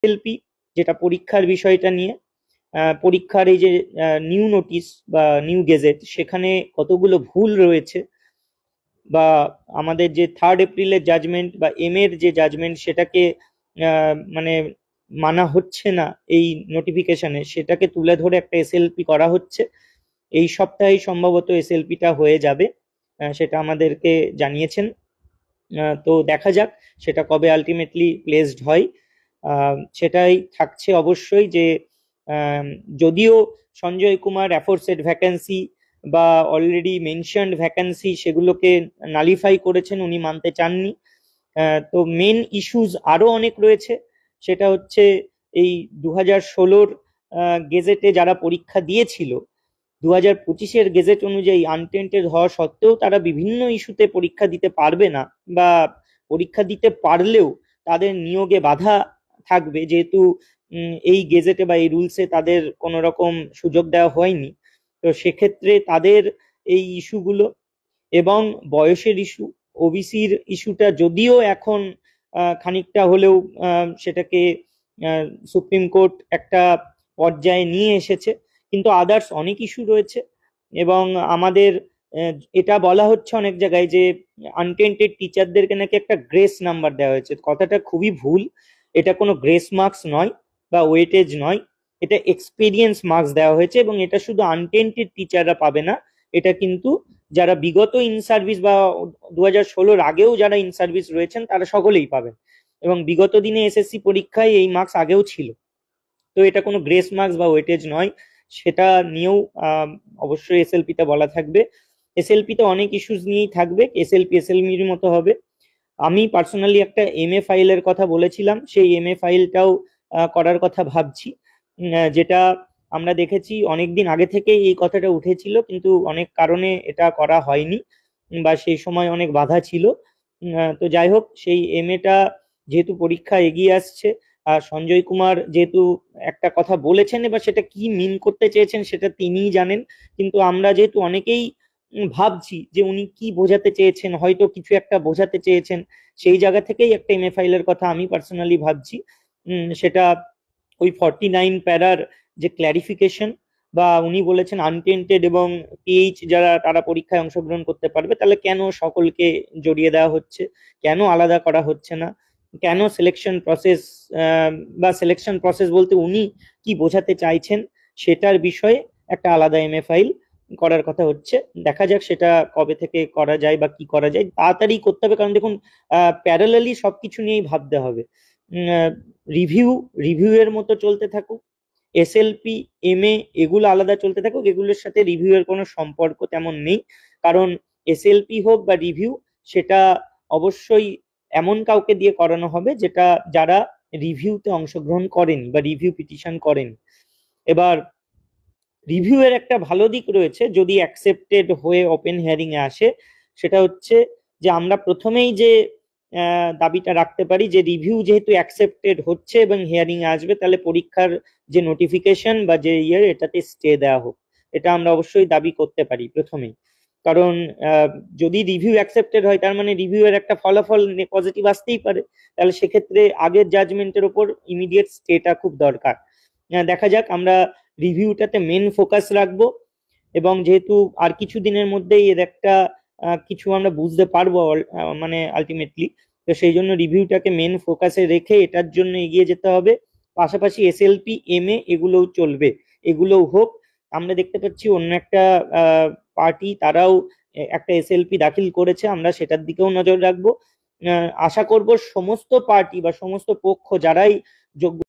SLP যেটা পরীক্ষার বিষয়টা নিয়ে, পরীক্ষার এই যে নিউ নোটিশ বা নিউ গেজেট, সেখানে কতগুলো ভুল রয়েছে, বা আমাদের যে 3 এপ্রিলের জাজমেন্ট বা এর যে জাজমেন্ট সেটাকে মানে মানা হচ্ছে না এই নোটিফিকেশনে, সেটাকে তুলে ধরে একটা এসএলপি করা হচ্ছে। এই সপ্তাহেই সম্ভবত এসএলপিটা হয়ে যাবে, সেটা আমাদেরকে জানিয়েছেন। তো দেখা যাক সেটা কবে আলটিমেটলি প্লেসড হয়। সেটাই থাকছে অবশ্যই যে আম, যদিও সঞ্জয় কুমার অ্যাফোরসেড ভ্যাকেন্সি বা অলরেডি মেনশনড ভ্যাকেন্সি সেগুলোকে নালিফাই করেছেন, উনি মানতে চাননি। তো মেন ইস্যুস আরো অনেক রয়েছে। সেটা হচ্ছে এই 2016-র গেজেটে যারা পরীক্ষা দিয়েছিল, 2025-এর গেজেট অনুযায়ী আনটেন্টেড হওয়া সত্ত্বেও তারা বিভিন্ন ইস্যুতে পরীক্ষা দিতে পারবে না, বা পরীক্ষা দিতে পারলেও তাদের নিয়োগে বাধা থাকবে, যেহেতু এই গেজেটে বা এই রুলসে তাদের কোনো রকম সুযোগ দেওয়া হয়নি। তো সেক্ষেত্রে তাদের এই ইস্যুগুলো এবং বয়সের ইস্যু, ওবিসির ইস্যুটা যদিও এখন খানিকটা হলেও সেটাকে সুপ্রিম কোর্ট একটা পর্যায়ে নিয়ে এসেছে, কিন্তু আদার্স অনেক ইস্যু রয়েছে। এবং আমাদের এটা বলা হচ্ছে অনেক জায়গায় যে আনটেন্টেড টিচারদেরকে নাকি একটা গ্রেস নাম্বার দেওয়া হয়েছে। কথাটা খুবই ভুল। এটা কোনো গ্রেস মার্কস নয় বা ওয়েটেজ নয়, এটা এক্সপিরিয়েন্স মার্কস দেওয়া হয়েছে, এবং এটা শুধু আনটেন্টেড টিচাররা পাবে না, এটা কিন্তু যারা বিগত ইন সার্ভিস বা 2016-র আগেও যারা ইন সার্ভিস রয়েছেন তারা সকলেই পাবেন। এবং বিগত দিনে এসএসসি পরীক্ষায় এই মার্কস আগেও ছিল। তো এটা কোনো গ্রেস মার্কস বা ওয়েটেজ নয়, সেটা নিয়েও অবশ্যই এসএলপিতে বলা থাকবে। এসএলপিতে অনেক ইস্যুস নিয়েই থাকবে, এসএলপির মতো হবে। আমি পার্সোনালি একটা ফাইলের কথা বলেছিলাম, সেই ফাইলটাও করার কথা ভাবছি। যেটা আমরা দেখেছি অনেকদিন আগে থেকে এই কথাটা উঠেছিল, কিন্তু অনেক কারণে এটা করা হয়নি, বা সেই সময় অনেক বাধা ছিল। তো যাই হোক, সেই টা যেহেতু পরীক্ষা এগিয়ে আসছে, আর সঞ্জয় কুমার যেহেতু একটা কথা বলেছেন, এবার সেটা কি মিন করতে চেয়েছেন সেটা তিনিই জানেন। কিন্তু আমরা যেহেতু অনেকেই ভাবছি যে উনি কি বোঝাতে চেয়েছেন, হয়তো কিছু একটা বোঝাতে চেয়েছেন, সেই জায়গা থেকেই একটা ফাইলের কথা আমি পার্সোনালি ভাবছি। সেটা ওই 49 প্যারার যে ক্ল্যারিফিকেশন, বা উনি বলেছেন আনটেন্টেড এবং যারা তারা পরীক্ষায় অংশগ্রহণ করতে পারবে, তাহলে কেন সকলকে জড়িয়ে দেওয়া হচ্ছে, কেন আলাদা করা হচ্ছে না, কেন সিলেকশন প্রসেস, বা সিলেকশন প্রসেস বলতে উনি কি বোঝাতে চাইছেন সেটার বিষয়ে একটা আলাদা ফাইল করার কথা হচ্ছে। দেখা যাক সেটা কবে থেকে করা যায় বা কি করা যায়, তাড়াতাড়ি করতে হবে, কারণ দেখুন প্যারালালি সবকিছু নিয়েই ভাবতে হবে। রিভিউ রিভিউ এর মতো চলতে থাকুক, এসএলপি এগুলো আলাদা চলতে থাকুক, এগুলোর সাথে রিভিউ এর কোনো সম্পর্ক তেমন নেই। কারণ এসএলপি হোক বা রিভিউ, সেটা অবশ্যই এমন কাউকে দিয়ে করানো হবে যেটা যারা রিভিউতে অংশগ্রহণ করেনি বা রিভিউ পিটিশন করেনি। এবার রিভিউ এর একটা ভালো দিক রয়েছে, যদি অ্যাকসেপ্টেড হয়ে ওপেন হিয়ারিং এ আসে, সেটা হচ্ছে যে আমরা প্রথমেই যে দাবিটা রাখতে পারি যে রিভিউ যেহেতু অ্যাকসেপ্টেড হচ্ছে এবং হিয়ারিং এ আসবে, তাহলে পরীক্ষার যে নোটিফিকেশন বা যে এটাতে স্টে দেওয়া হোক। এটা আমরা অবশ্যই দাবি করতে পারি প্রথমেই। কারণ যদি রিভিউ অ্যাকসেপ্টেড হয়, তার মানে রিভিউ এর একটা ফলাফল পজিটিভ আসতেই পারে, তাহলে সেক্ষেত্রে আগের জাজমেন্টের উপর ইমিডিয়েট স্টেটা খুব দরকার। দেখা যাক, আমরা রিভিউটাতে মেন ফোকাস রাখবো, এবং যেহেতু আর কিছু দিনের মধ্যেই এর একটা কিছু আমরা বুঝতে পারবো মানে আলটিমেটলি, তো সেই জন্য রিভিউটাকে মেন ফোকাসে রেখে এটার জন্য এগিয়ে যেতে হবে। পাশাপাশি এসএলপি এগুলোও চলবে, এগুলোও হোক। আমরা দেখতে পাচ্ছি অন্য একটা পার্টি তারাও একটা এসএলপি দাখিল করেছে, আমরা সেটার দিকেও নজর রাখবো। আশা করব সমস্ত পার্টি বা সমস্ত পক্ষ যারাই যোগ্য